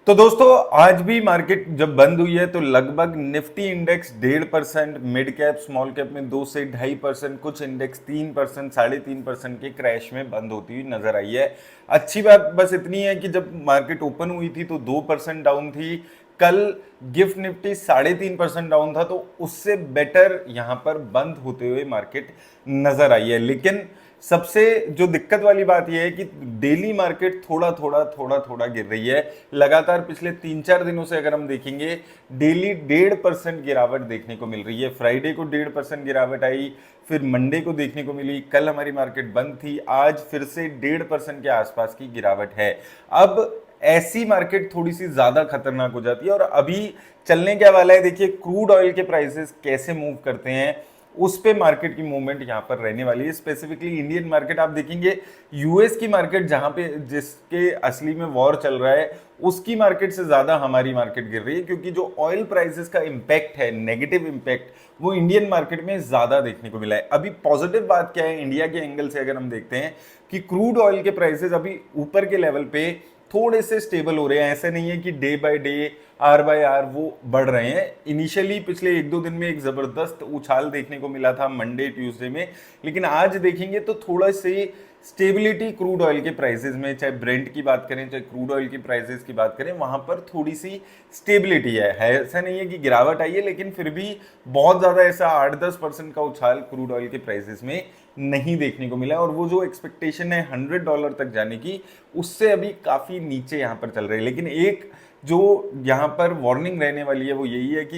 तो दोस्तों आज भी मार्केट जब बंद हुई है तो लगभग Nifty index 1.5%, mid cap small cap में 2 से 2.5%, कुछ इंडेक्स 3%, 3.5% के क्रैश में बंद होती हुई नजर आई है। अच्छी बात बस इतनी है कि जब मार्केट ओपन हुई थी तो 2% डाउन थी। कल गिफ्ट निफ्टी 3.5% डाउन था, तो उससे बेटर यहां पर बंद होते हुए मार्केट नजर आई है। लेकिन सबसे जो दिक्कत वाली बात यह है कि डेली मार्केट थोड़ा थोड़ा थोड़ा थोड़ा गिर रही है। लगातार पिछले 3-4 दिनों से अगर हम देखेंगे डेली 1.5% गिरावट देखने को मिल रही है। फ्राइडे को 1.5% गिरावट आई, फिर मंडे को देखने को मिली, कल हमारी मार्केट बंद थी, आज फिर से 1.5% के आसपास की गिरावट है। अब ऐसी मार्केट थोड़ी सी ज्यादा खतरनाक हो जाती है। और अभी चलने क्या वाला है, देखिए क्रूड ऑयल के प्राइसेस कैसे मूव करते हैं, उस पे मार्केट की मूवमेंट यहां पर रहने वाली है। स्पेसिफिकली इंडियन मार्केट आप देखेंगे, यूएस की मार्केट जहां पे जिसके असली में वॉर चल रहा है उसकी मार्केट से ज्यादा हमारी मार्केट गिर रही है, क्योंकि जो ऑयल प्राइसेस का इंपैक्ट है, नेगेटिव इंपैक्ट, वो इंडियन मार्केट में ज्यादा देखने को मिला है। अभी पॉजिटिव बात क्या है इंडिया के एंगल से अगर हम देखते हैं कि क्रूड ऑयल के प्राइसेस अभी ऊपर के लेवल पे थोड़े से स्टेबल हो रहे हैं। ऐसे नहीं है कि day by day, year by year वो बढ़ रहे हैं। इनिशियली पिछले 1-2 दिन में एक जबरदस्त उछाल देखने को मिला था मंडे ट्यूसडे में, लेकिन आज देखेंगे तो थोड़ा सी स्टेबिलिटी क्रूड ऑयल के प्राइसेस में, चाहे ब्रेंट की बात करें चाहे क्रूड ऑयल की प्राइसेस की बात करें, वहां पर थोड़ी सी स्टेबिलिटी है। ऐसा नहीं है कि गिरावट आई है, लेकिन फिर भी बहुत ज्यादा ऐसा 8-10% का उछाल क्रूड ऑयल के प्राइसेस में नहीं देखने को मिला। और वो जो एक्सपेक्टेशन है $100 तक जाने की, उससे अभी काफी नीचे यहां पर चल रहे हैं। लेकिन एक जो यहाँ पर वार्निंग रहने वाली है वो यही है कि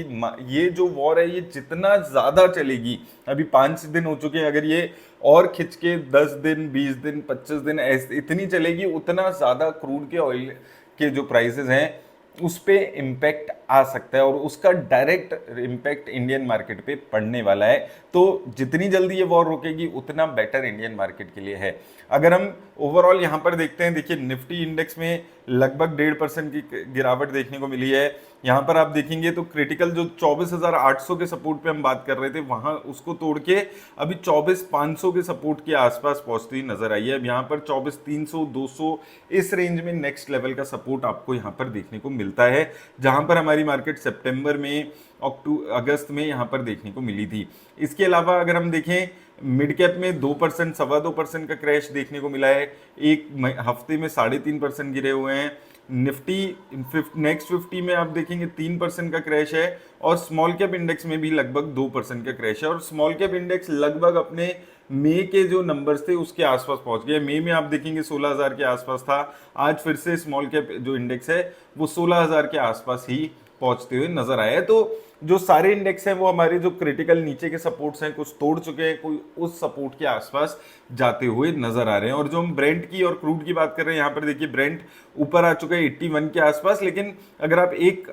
ये जो वॉर है ये जितना ज्यादा चलेगी, अभी 5 दिन हो चुके हैं, अगर ये और खिंच के 10 दिन 20 दिन 25 दिन ऐसे इतनी चलेगी, उतना ज्यादा क्रूड के ऑयल के जो प्राइसेस हैं उस पे इम्पैक्ट आ सकता है और उसका डायरेक्ट इम्पैक्ट इंडियन मार्केट पे पड़ने वाला है। तो जितनी जल्दी ये वॉर रुकेगी उतना बेटर इंडियन मार्केट के लिए है। अगर हम ओवरऑल यहाँ पर देखते हैं, देखिए निफ्टी इंडेक्स में लगभग 1.5% की गिरावट देखने को मिली है। यहाँ पर आप देखेंगे तो क्रिटिकल जो 24,800 के सपोर्ट पे हम बात कर रहे थे, वहां उसको तोड़ के अभी 24,500 के सपोर्ट के आसपास पहुंचती हुई नजर आई है। अब यहाँ पर 24,300 200 इस रेंज में नेक्स्ट लेवल का सपोर्ट आपको यहाँ पर देखने को मिलता है, जहां पर हमारी मार्केट सितंबर में, अगस्त में यहाँ पर देखने को मिली थी। इसके अलावा अगर हम देखें मिड कैप में 2%, 2.25% का क्रैश देखने को मिला है। एक हफ्ते में 3.5% गिरे हुए हैं। निफ्टी नेक्स्ट 50 में आप देखेंगे 3% का क्रैश है और स्मॉल कैप इंडेक्स में भी लगभग 2% का क्रैश है। और स्मॉल कैप इंडेक्स लगभग अपने मई के जो नंबर्स थे उसके आसपास पहुंच गया। मई में आप देखेंगे 16,000 के आसपास था, आज फिर से स्मॉल कैप जो इंडेक्स है वो 16,000 के आसपास ही पहुंचते हुए नजर आया है। तो जो सारे इंडेक्स हैं वो हमारे जो क्रिटिकल नीचे के सपोर्ट्स हैं कुछ तोड़ चुके हैं, कोई उस सपोर्ट के आसपास जाते हुए नजर आ रहे हैं। और जो हम ब्रेंट की और क्रूड की बात कर रहे हैं, यहाँ पर देखिए ब्रेंट ऊपर आ चुका है 81 के आसपास, लेकिन अगर आप एक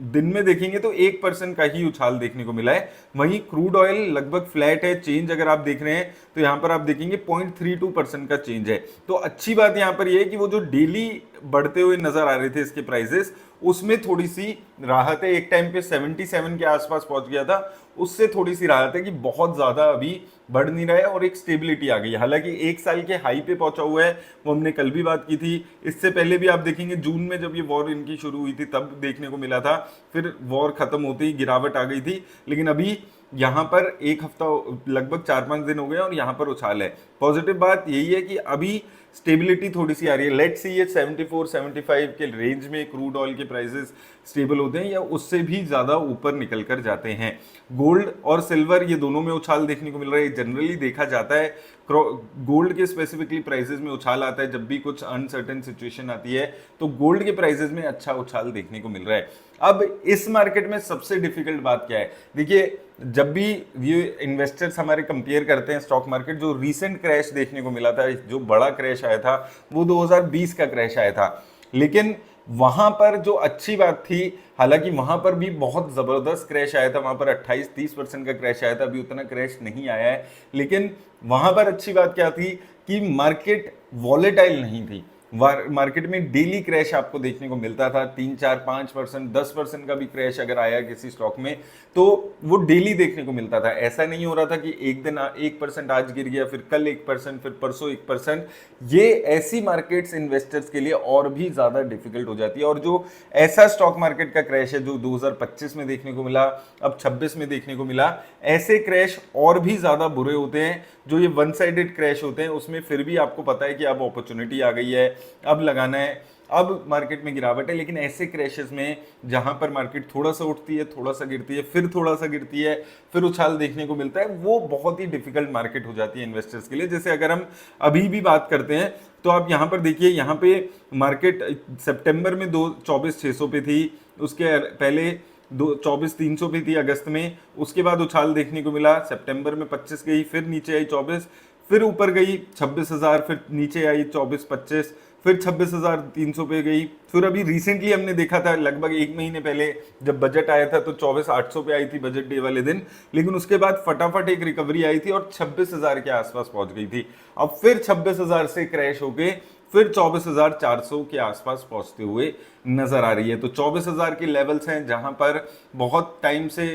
दिन में देखेंगे तो 1% का ही उछाल देखने को मिला है। वहीं क्रूड ऑयल लगभग फ्लैट है। चेंज अगर आप देख रहे हैं तो यहाँ पर आप देखेंगे 0.32% का चेंज है। तो अच्छी बात यहाँ पर यह है कि वो जो डेली बढ़ते हुए नजर आ रहे थे इसके प्राइसेस, उसमें थोड़ी सी राहत है। एक टाइम पे 77 के आसपास पहुंच गया था, उससे थोड़ी सी राहत है कि बहुत ज्यादा अभी बढ़ नहीं रहा है और एक स्टेबिलिटी आ गई है। हालांकि एक साल के हाई पे पहुंचा हुआ है, वो हमने कल भी बात की थी। इससे पहले भी आप देखेंगे जून में जब ये वॉर इनकी शुरू हुई थी तब देखने को मिला था, फिर वॉर खत्म होते ही गिरावट आ गई थी। लेकिन अभी यहाँ पर एक हफ्ता, लगभग 4-5 दिन हो गए और यहाँ पर उछाल है। पॉजिटिव बात यही है कि अभी स्टेबिलिटी थोड़ी सी आ रही है। लेट्स सी ये 74-75 के रेंज में क्रूड ऑयल के प्राइसेस स्टेबल होते हैं या उससे भी ज्यादा ऊपर निकल कर जाते हैं। गोल्ड और सिल्वर ये दोनों में उछाल देखने को मिल रहा है। जनरली देखा जाता है गोल्ड के स्पेसिफिकली प्राइसेस में उछाल आता है जब भी कुछ अनसर्टेन सिचुएशन आती है, तो गोल्ड के प्राइसेस में अच्छा उछाल देखने को मिल रहा है। अब इस मार्केट में सबसे डिफिकल्ट बात क्या है, देखिए जब भी ये इन्वेस्टर्स हमारे कंपेयर करते हैं स्टॉक मार्केट, जो रीसेंट क्रैश देखने को मिला था, जो बड़ा क्रैश आया था वो 2020 का क्रैश आया था। लेकिन वहां पर जो अच्छी बात थी, हालांकि वहां पर भी बहुत जबरदस्त क्रैश आया था, वहां पर 28-30% का क्रैश आया था, अभी उतना क्रैश नहीं आया है। लेकिन वहां पर अच्छी बात क्या थी कि मार्केट वॉलेटाइल नहीं थी। मार्केट में डेली क्रैश आपको देखने को मिलता था, 3 4 5%, 10% का भी क्रैश अगर आया किसी स्टॉक में तो वो डेली देखने को मिलता था। ऐसा नहीं हो रहा था कि एक दिन 1% आज गिर गया, फिर कल 1%, फिर परसों 1%। ये ऐसी मार्केट्स इन्वेस्टर्स के लिए और भी ज्यादा डिफिकल्ट हो जाती है। और जो ऐसा स्टॉक मार्केट का क्रैश है जो 2025 में देखने को मिला, अब 26 में देखने को मिला, ऐसे क्रैश और भी ज्यादा बुरे होते हैं। जो ये वन साइडेड क्रैश होते हैं उसमें फिर भी आपको पता है कि अब अपॉर्चुनिटी आ गई है, अब लगाना है, अब मार्केट में गिरावट है। लेकिन ऐसे क्रैशेस में जहां पर मार्केट थोड़ा सा उठती है, थोड़ा सा गिरती है, फिर थोड़ा सा गिरती है, फिर उछाल देखने को मिलता है, वो बहुत ही डिफिकल्ट मार्केट हो जाती है इन्वेस्टर्स के लिए। जैसे अगर हम अभी भी बात करते हैं तो आप यहां पर देखिए, यहां पे मार्केट सितंबर में 24,600 पे थी, उसके पहले 24,300 पे थी अगस्त में, उसके बाद उछाल देखने को मिला, सितंबर में 25 गई, फिर नीचे आई 24, फिर ऊपर गई 26,000, फिर नीचे आई 24-25, फिर 26,300 पे गई। फिर अभी रिसेंटली हमने देखा था लगभग 1 महीने पहले जब बजट आया था तो 24,800 पे आई थी बजट डे वाले दिन, लेकिन उसके बाद फटाफट एक रिकवरी आई थी और 26,000 के आसपास पहुंच गई थी। अब फिर 26,000 से क्रैश होके फिर 24,400 के आसपास पहुंचते हुए नजर आ रही है। तो 24,000 के लेवल्स हैं जहां पर बहुत टाइम से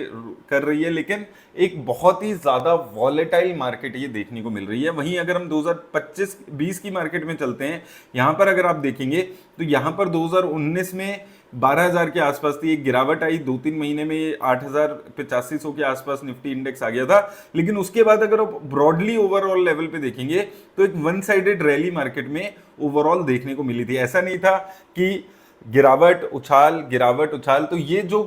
कर रही है, लेकिन एक बहुत ही ज्यादा वॉलेटाइल मार्केट ये देखने को मिल रही है। वहीं अगर हम 2025-20 की मार्केट में चलते हैं, यहां पर अगर आप देखेंगे तो यहां पर 2019 में 12,000 के आसपास थी, एक गिरावट आई 2-3 महीने में, 8,085 के आसपास निफ्टी इंडेक्स आ गया था। लेकिन उसके बाद अगर आप ब्रॉडली ओवरऑल लेवल पे देखेंगे तो एक वन साइडेड रैली मार्केट में ओवरऑल देखने को मिली थी। ऐसा नहीं था कि गिरावट उछाल। तो ये जो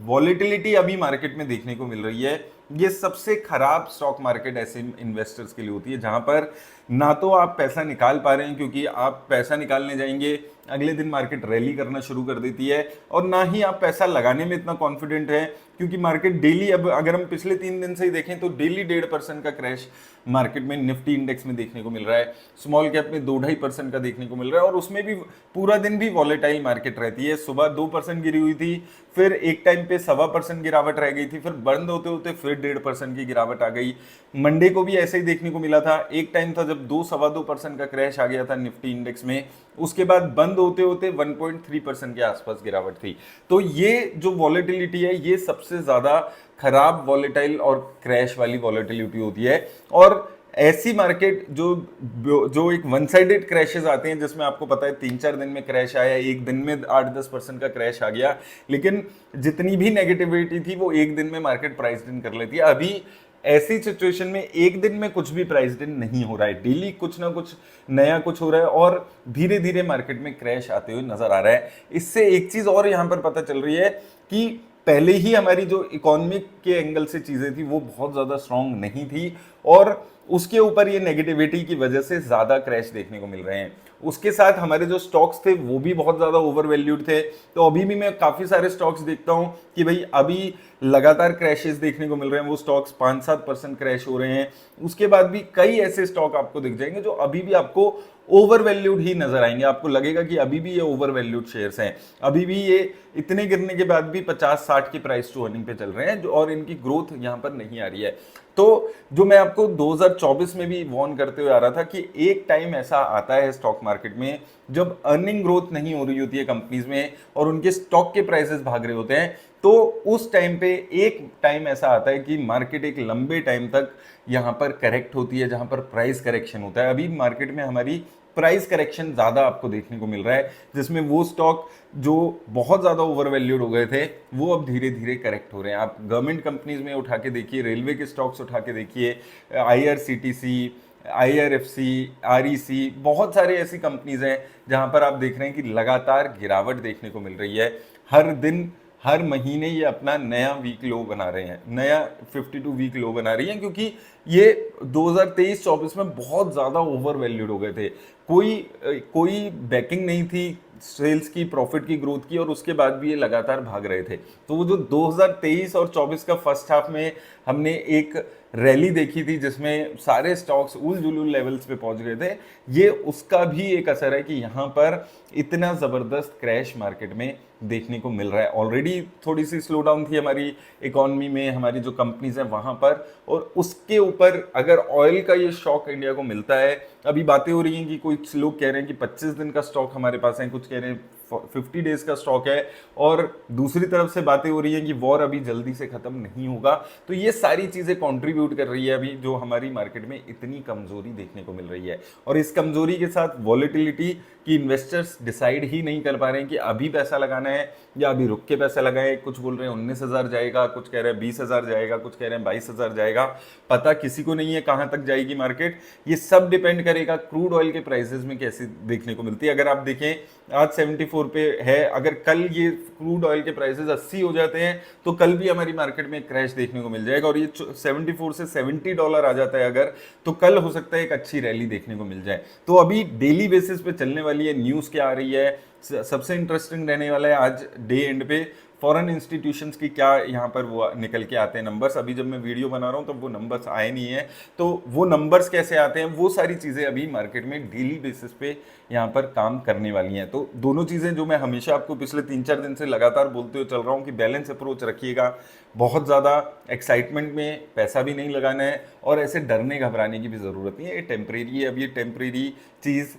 वॉलेटिलिटी अभी मार्केट में देखने को मिल रही है, ये सबसे खराब स्टॉक मार्केट ऐसे इन्वेस्टर्स के लिए होती है जहां पर ना तो आप पैसा निकाल पा रहे हैं, क्योंकि आप पैसा निकालने जाएंगे अगले दिन मार्केट रैली करना शुरू कर देती है, और ना ही आप पैसा लगाने में इतना कॉन्फिडेंट है, क्योंकि मार्केट डेली, अब अगर हम पिछले 3 दिन से ही देखें तो डेली 1.5% का क्रैश मार्केट में निफ्टी इंडेक्स में देखने को मिल रहा है, स्मॉल कैप में 2-2.5% का देखने को मिल रहा है, और उसमें भी पूरा दिन भी वॉलेटाइल मार्केट रहती है। सुबह 2% गिरी हुई थी, फिर एक टाइम पे 1.25% गिरावट रह गई थी, फिर बंद होते होते फिर 1.5% की गिरावट आ गई। मंडे को भी ऐसे ही देखने को मिला था, एक टाइम था जब 2-2.25% का क्रैश आ गया था निफ्टी इंडेक्स में, उसके बाद बंद होते होते 1.3% के आसपास गिरावट थी। तो ये जो वॉलेटिलिटी है, ये सबसे ज्यादा खराब वॉलेटाइल और क्रैश वाली वॉलेटिलिटी होती है। और ऐसी मार्केट जो एक वन साइडेड क्रैशेस आते हैं, जिसमें आपको पता है 3-4 दिन में क्रैश आया, एक दिन में 8-10% का क्रैश आ गया, लेकिन जितनी भी नेगेटिविटी थी वो एक दिन में मार्केट प्राइस इन कर लेती है। अभी ऐसी सिचुएशन में एक दिन में कुछ भी प्राइस इन नहीं हो रहा है, डेली कुछ ना कुछ नया कुछ हो रहा है, और धीरे धीरे मार्केट में क्रैश आते हुए नजर आ रहा है। इससे एक चीज और यहां पर पता चल रही है कि पहले ही हमारी जो इकोनॉमिक के एंगल से चीजें थी वो बहुत ज्यादा स्ट्रांग नहीं थी, और उसके ऊपर ये नेगेटिविटी की वजह से ज्यादा क्रैश देखने को मिल रहे हैं। उसके साथ हमारे जो स्टॉक्स थे वो भी बहुत ज्यादा ओवर वैल्यूड थे। तो अभी भी मैं काफी सारे स्टॉक्स देखता हूं कि भाई अभी लगातार क्रैशेस देखने को मिल रहे हैं, वो स्टॉक्स 5-7% क्रैश हो रहे हैं। उसके बाद भी कई ऐसे स्टॉक आपको दिख जाएंगे जो अभी भी आपको ओवर वैल्यूड ही नजर आएंगे, आपको लगेगा कि अभी भी ये ओवर वैल्यूड शेयर्स हैं, अभी भी ये इतने गिरने के बाद भी 50-60 की प्राइस टू अर्निंग पे चल रहे हैं, और इनकी ग्रोथ यहां पर नहीं आ रही है। तो जो मैं आपको 2024 में भी वॉर्न करते हुए आ रहा था कि एक टाइम ऐसा आता है स्टॉक मार्केट में जब अर्निंग ग्रोथ नहीं हो रही होती है कंपनीज में और उनके स्टॉक के प्राइसेस भाग रहे होते हैं, तो उस टाइम पे एक टाइम ऐसा आता है कि मार्केट एक लंबे टाइम तक यहां पर करेक्ट होती है, जहां पर प्राइस करेक्शन होता है। अभी मार्केट में हमारी प्राइस करेक्शन ज्यादा आपको देखने को मिल रहा है, जिसमें वो स्टॉक जो बहुत ज्यादा ओवर वैल्यूड हो गए थे वो अब धीरे धीरे करेक्ट हो रहे हैं। आप गवर्नमेंट कंपनीज में उठा के देखिए, रेलवे के स्टॉक्स उठा के देखिए, IRCTC, IRFC, REC, बहुत सारे ऐसी कंपनीज हैं जहां पर आप देख रहे हैं कि लगातार गिरावट देखने को मिल रही है। हर दिन हर महीने ये अपना नया वीक लो बना रहे हैं, नया 52 वीक लो बना रही हैं, क्योंकि ये 2023-24 में बहुत ज्यादा ओवर वैल्यूड हो गए थे। कोई बैकिंग नहीं थी सेल्स की, प्रॉफिट की ग्रोथ की, और उसके बाद भी ये लगातार भाग रहे थे। तो वो जो 2023 और 24 का फर्स्ट हाफ में हमने एक रैली देखी थी जिसमें सारे स्टॉक्स उल जुलूल लेवल्स पे पहुंच गए थे, ये उसका भी एक असर है कि यहाँ पर इतना ज़बरदस्त क्रैश मार्केट में देखने को मिल रहा है। ऑलरेडी थोड़ी सी स्लो डाउन थी हमारी इकोनॉमी में, हमारी जो कंपनीज हैं वहाँ पर, और उसके ऊपर अगर ऑयल का ये शॉक इंडिया को मिलता है, अभी बातें हो रही हैं कि कुछ लोग कह रहे हैं कि 25 दिन का स्टॉक हमारे पास है, कुछ कह रहे हैं 50 डेज का स्टॉक है, और दूसरी तरफ से बातें हो रही हैं कि वॉर अभी जल्दी से खत्म नहीं होगा। तो ये सारी चीजें कंट्रीब्यूट कर रही है अभी जो हमारी मार्केट में इतनी कमजोरी देखने को मिल रही है। और इस कमजोरी के साथ वॉलेटिलिटी की इन्वेस्टर्स डिसाइड ही नहीं कर पा रहे हैं कि अभी पैसा लगाना है या अभी रुक के पैसा लगाएं। कुछ बोल रहे हैं 19,000 जाएगा, कुछ कह रहे हैं 20,000 जाएगा, कुछ कह रहे हैं 22,000 जाएगा, पता किसी को नहीं है कहां तक जाएगी मार्केट। ये सब डिपेंड करेगा क्रूड ऑयल के प्राइसेस में कैसे देखने को मिलती है। अगर आप देखें आज 74 पे है, अगर कल ये क्रूड ऑयल के प्राइसेस 80 हो जाते हैं तो कल भी हमारी मार्केट में क्रैश देखने को मिल जाएगा, और ये 74 से $70 आ जाता है अगर, तो कल हो सकता है एक अच्छी रैली देखने को मिल जाए। तो अभी डेली बेसिस पे चलने वाली है न्यूज़ क्या आ रही है, सबसे इंटरेस्टिंग रहने वाला है आज डे एंड पे फॉरेन इंस्टीट्यूशंस की क्या यहाँ पर वो निकल के आते हैं नंबर्स। अभी जब मैं वीडियो बना रहा हूँ तो वो नंबर्स आए नहीं है, तो वो नंबर्स कैसे आते हैं, वो सारी चीज़ें अभी मार्केट में डेली बेसिस पे यहाँ पर काम करने वाली हैं। तो दोनों चीज़ें जो मैं हमेशा आपको पिछले 3-4 दिन से लगातार बोलते हुए चल रहा हूँ कि बैलेंस अप्रोच रखिएगा, बहुत ज़्यादा एक्साइटमेंट में पैसा भी नहीं लगाना है, और ऐसे डरने घबराने की भी ज़रूरत नहीं है। ये टेम्परेरी है, अब ये टेम्परेरी चीज़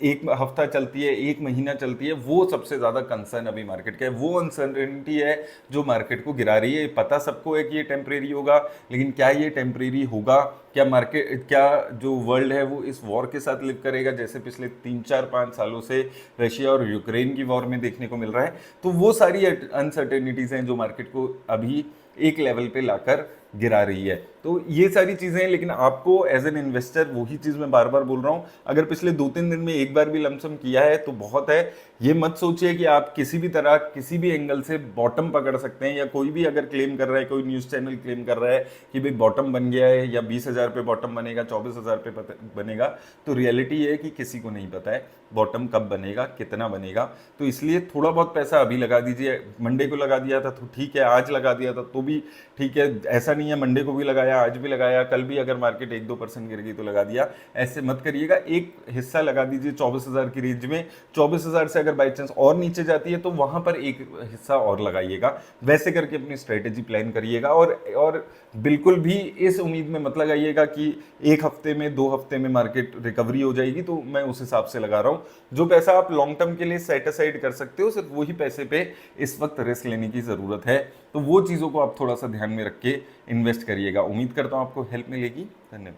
एक हफ्ता चलती है, एक महीना चलती है, वो सबसे ज़्यादा कंसर्न अभी मार्केट का है। वो अनसर्टेनिटी है जो मार्केट को गिरा रही है। पता सबको है कि ये टेम्परेरी होगा, लेकिन क्या ये टेम्परेरी होगा, क्या मार्केट, क्या जो वर्ल्ड है वो इस वॉर के साथ लिव करेगा जैसे पिछले 3-4-5 सालों से रशिया और यूक्रेन की वॉर में देखने को मिल रहा है। तो वो सारी अनसर्टेनिटीज़ हैं जो मार्केट को अभी एक लेवल पे लाकर गिरा रही है। तो ये सारी चीज़ें हैं, लेकिन आपको एज एन इन्वेस्टर वही चीज़ मैं बार बार बोल रहा हूँ, अगर पिछले 2-3 दिन में एक बार भी लमसम किया है तो बहुत है। ये मत सोचिए कि आप किसी भी तरह किसी भी एंगल से बॉटम पकड़ सकते हैं, या कोई भी अगर क्लेम कर रहा है, कोई न्यूज़ चैनल क्लेम कर रहा है कि भाई बॉटम बन गया है या 20,000 पे बॉटम बनेगा, 24,000 पे बनेगा, तो रियलिटी ये है कि किसी को नहीं पता है बॉटम कब बनेगा, कितना बनेगा। तो इसलिए थोड़ा बहुत पैसा अभी लगा दीजिए। मंडे को लगा दिया था तो ठीक है, आज लगा दिया था तो भी ठीक है, ऐसा नहीं है मंडे को भी लगाया, आज भी लगाया, कल भी अगर मार्केट 1-2% गिर गई तो लगा दिया, ऐसे मत करिएगा। एक हिस्सा लगा दीजिए 24,000 की रेंज में, 24,000 से अगर बाई चांस और नीचे जाती है तो वहां पर एक हिस्सा और लगाइएगा। वैसे करके अपनी स्ट्रेटेजी प्लान करिएगा, और बिल्कुल भी इस उम्मीद में मत लगाइएगा कि एक हफ्ते में 2 हफ्ते में मार्केट रिकवरी हो जाएगी तो मैं उस हिसाब से लगा रहा हूँ। जो पैसा आप लॉन्ग टर्म के लिए सेट असाइड कर सकते हो, सिर्फ वही पैसे पे इस वक्त रिस्क लेने की ज़रूरत है। तो वो चीज़ों को आप थोड़ा सा ध्यान में रख के इन्वेस्ट करिएगा। उम्मीद करता हूँ आपको हेल्प मिलेगी। धन्यवाद।